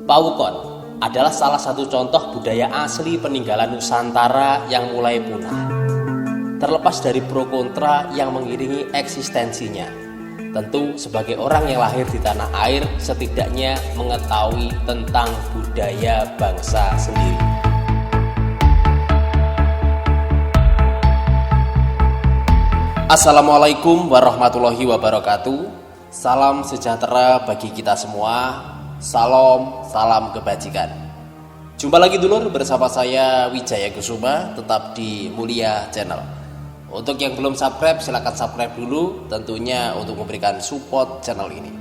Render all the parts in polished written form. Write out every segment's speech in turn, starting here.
Pawukon adalah salah satu contoh budaya asli peninggalan Nusantara yang mulai punah. Terlepas dari pro kontra yang mengiringi eksistensinya, tentu sebagai orang yang lahir di tanah air setidaknya mengetahui tentang budaya bangsa sendiri. Assalamualaikum warahmatullahi wabarakatuh. Salam sejahtera bagi kita semua. Salam kebajikan. Jumpa lagi dulur bersama saya Wijaya Kusuma, tetap di Mulia Channel. Untuk yang belum subscribe, silahkan subscribe dulu, tentunya untuk memberikan support channel ini.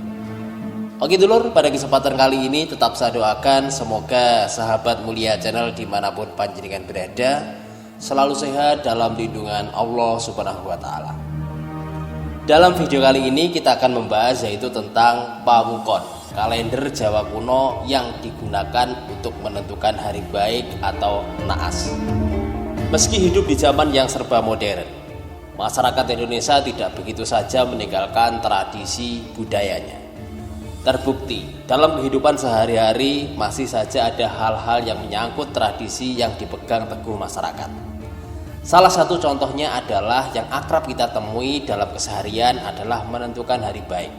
Oke dulur, pada kesempatan kali ini tetap saya doakan semoga sahabat Mulia Channel dimanapun panjenengan berada selalu sehat dalam lindungan Allah Subhanahu wa Ta'ala. Dalam video kali ini kita akan membahas yaitu tentang Pawukon, kalender Jawa kuno yang digunakan untuk menentukan hari baik atau naas. Meski hidup di zaman yang serba modern, masyarakat Indonesia tidak begitu saja meninggalkan tradisi budayanya. Terbukti dalam kehidupan sehari-hari masih saja ada hal-hal yang menyangkut tradisi yang dipegang teguh masyarakat. Salah satu contohnya adalah yang akrab kita temui dalam keseharian adalah menentukan hari baik.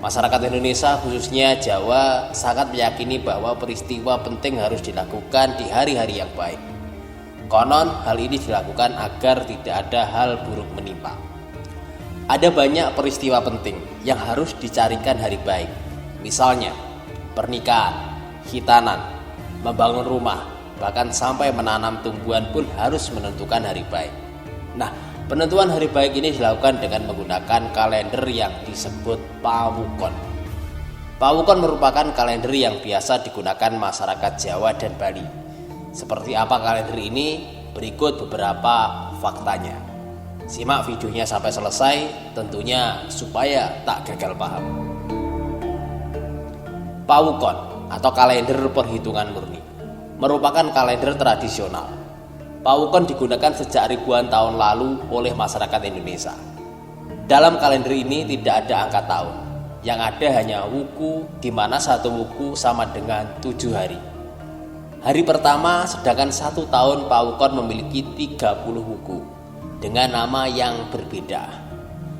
Masyarakat Indonesia khususnya Jawa sangat meyakini bahwa peristiwa penting harus dilakukan di hari-hari yang baik. Konon hal ini dilakukan agar tidak ada hal buruk menimpa. Ada banyak peristiwa penting yang harus dicarikan hari baik. Misalnya pernikahan, khitanan, membangun rumah, bahkan sampai menanam tumbuhan pun harus menentukan hari baik. Nah, penentuan hari baik ini dilakukan dengan menggunakan kalender yang disebut Pawukon. Pawukon merupakan kalender yang biasa digunakan masyarakat Jawa dan Bali. Seperti apa kalender ini? Berikut beberapa faktanya. Simak videonya sampai selesai, tentunya supaya tak gagal paham. Pawukon atau kalender perhitungan murni merupakan kalender tradisional. Pawukon digunakan sejak ribuan tahun lalu oleh masyarakat Indonesia. Dalam kalender ini tidak ada angka tahun, yang ada hanya wuku, di mana satu wuku sama dengan 7 hari. Hari pertama, sedangkan satu tahun Pawukon memiliki 30 wuku dengan nama yang berbeda.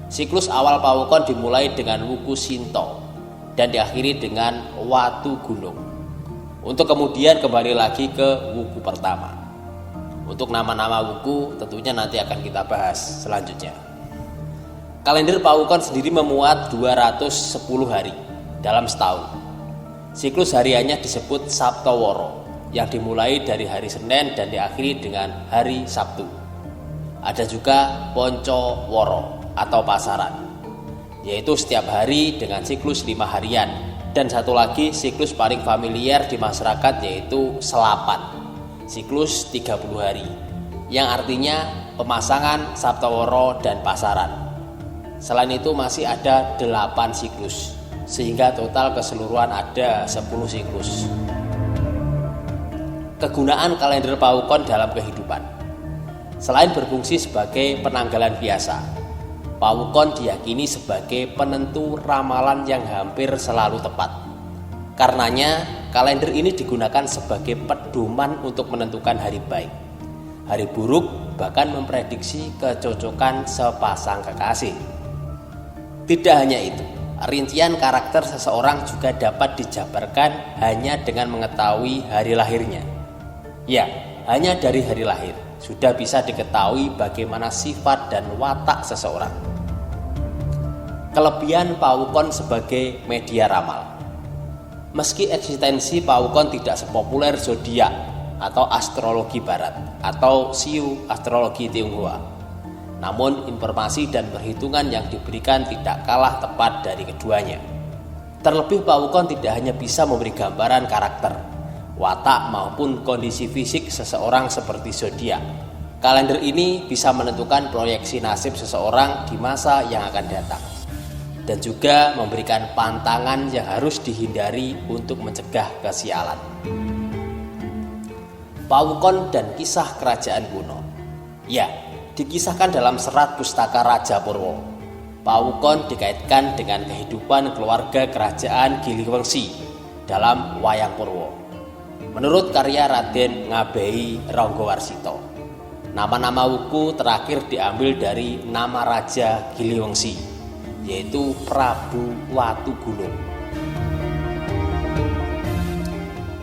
Siklus awal Pawukon dimulai dengan wuku Shinto dan diakhiri dengan Watu Gunung, untuk kemudian kembali lagi ke wuku pertama. Untuk nama-nama wuku tentunya nanti akan kita bahas selanjutnya. Kalender Pawukon sendiri memuat 210 hari dalam setahun. Siklus hariannya disebut Saptawara, yang dimulai dari hari Senin dan diakhiri dengan hari Sabtu. Ada juga Poncoworo atau pasaran, yaitu setiap hari dengan siklus 5 harian. Dan satu lagi siklus paling familiar di masyarakat yaitu Selapan, siklus 30 hari, yang artinya pemasangan, Saptawara, dan pasaran. Selain itu masih ada 8 siklus, sehingga total keseluruhan ada 10 siklus. Kegunaan kalender Pawukon dalam kehidupan. Selain berfungsi sebagai penanggalan biasa, Pawukon diyakini sebagai penentu ramalan yang hampir selalu tepat. Karenanya, kalender ini digunakan sebagai pedoman untuk menentukan hari baik, hari buruk, bahkan memprediksi kecocokan sepasang kekasih. Tidak hanya itu, rincian karakter seseorang juga dapat dijabarkan hanya dengan mengetahui hari lahirnya. Ya, hanya dari hari lahir sudah bisa diketahui bagaimana sifat dan watak seseorang. Kelebihan Pawukon sebagai media ramal. Meski eksistensi Pawukon tidak sepopuler zodiak atau astrologi barat atau Siu astrologi Tionghoa, namun informasi dan perhitungan yang diberikan tidak kalah tepat dari keduanya. Terlebih Pawukon tidak hanya bisa memberi gambaran karakter, watak maupun kondisi fisik seseorang seperti zodiak. Kalender ini bisa menentukan proyeksi nasib seseorang di masa yang akan datang, dan juga memberikan pantangan yang harus dihindari untuk mencegah kesialan. Pawukon dan kisah kerajaan kuno. Ya, dikisahkan dalam serat pustaka Raja Purwo. Pawukon dikaitkan dengan kehidupan keluarga kerajaan Giliwangsi dalam Wayang Purwo. Menurut karya Raden Ngabei Ranggawarsita, nama-nama wuku terakhir diambil dari nama Raja Giliwangsi, yaitu Prabu Watugunung.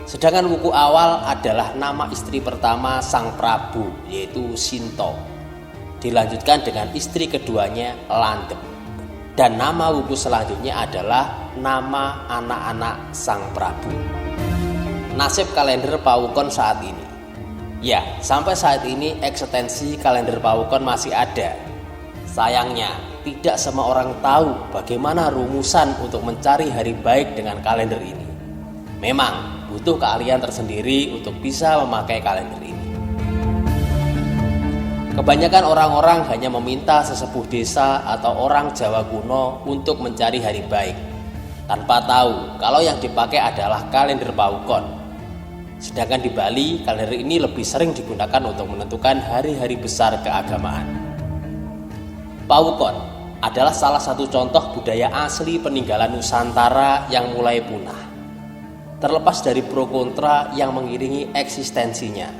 Sedangkan wuku awal adalah nama istri pertama sang Prabu, yaitu Sinta. Dilanjutkan dengan istri keduanya Landep. Dan nama wuku selanjutnya adalah nama anak-anak sang Prabu. Nasib kalender Pawukon saat ini. Ya, sampai saat ini eksistensi kalender Pawukon masih ada. Sayangnya, tidak semua orang tahu bagaimana rumusan untuk mencari hari baik dengan kalender ini. Memang butuh keahlian tersendiri untuk bisa memakai kalender ini. Kebanyakan orang-orang hanya meminta sesepuh desa atau orang Jawa kuno untuk mencari hari baik, tanpa tahu kalau yang dipakai adalah kalender Pawukon. Sedangkan di Bali, kalender ini lebih sering digunakan untuk menentukan hari-hari besar keagamaan. Pawukon adalah salah satu contoh budaya asli peninggalan Nusantara yang mulai punah. Terlepas dari pro kontra yang mengiringi eksistensinya,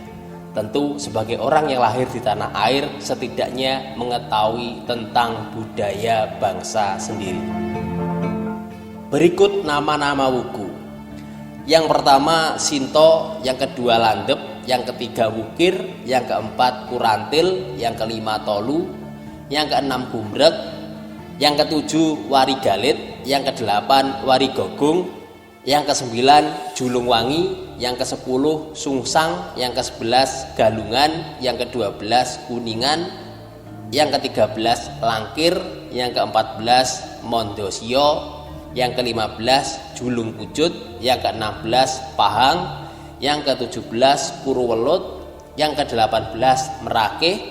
tentu sebagai orang yang lahir di tanah air setidaknya mengetahui tentang budaya bangsa sendiri. Berikut nama-nama wuku. Yang pertama Sinto, yang kedua Landep, yang ketiga Wukir, yang keempat Kurantil, yang kelima Tolu, yang keenam Gumbrek, yang ketujuh Warigalit, yang kedelapan Warigogung, yang ke-9 Julungwangi, yang ke-10 Sungsang, yang ke-11 Galungan, yang ke-12 Kuningan, yang ke-13 Langkir, yang ke-14 Mondosio, yang ke-15 Julung Pucut, yang ke-16 Pahang, yang ke-17 Purwelut, yang ke-18 Merake,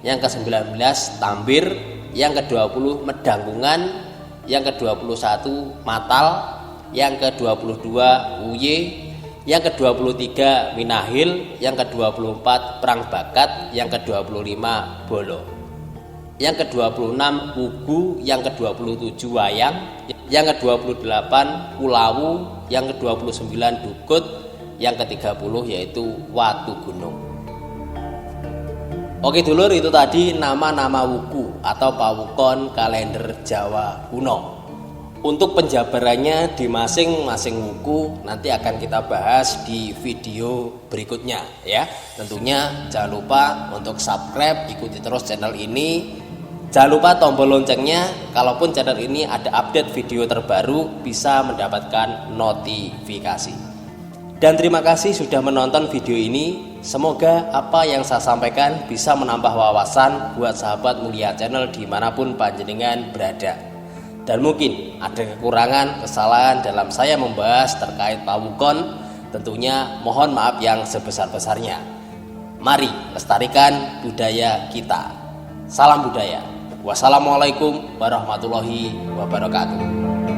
yang ke-19 Tambir, yang ke-20 Medangkungan, yang ke-21 Matal, yang ke-22 Uye, yang ke-23 Minahil, yang ke-24 Perang Bakat, yang ke-25 Bolo, yang ke-26 Wugu, yang ke-27 Wayang, yang ke-28 Kulawu, yang ke-29 Dukut, yang ke-30 yaitu Watugunung. Oke dulur, itu tadi nama-nama wuku atau Pawukon kalender Jawa kuno. Untuk penjabarannya di masing-masing wuku nanti akan kita bahas di video berikutnya ya. Tentunya jangan lupa untuk subscribe, ikuti terus channel ini. Jangan lupa tombol loncengnya, kalaupun channel ini ada update video terbaru bisa mendapatkan notifikasi. Dan terima kasih sudah menonton video ini. Semoga apa yang saya sampaikan bisa menambah wawasan buat sahabat mulia channel dimanapun panjenengan berada. Dan mungkin ada kekurangan, kesalahan dalam saya membahas terkait Pawukon, tentunya mohon maaf yang sebesar-besarnya. Mari lestarikan budaya kita. Salam budaya. Wassalamualaikum warahmatullahi wabarakatuh.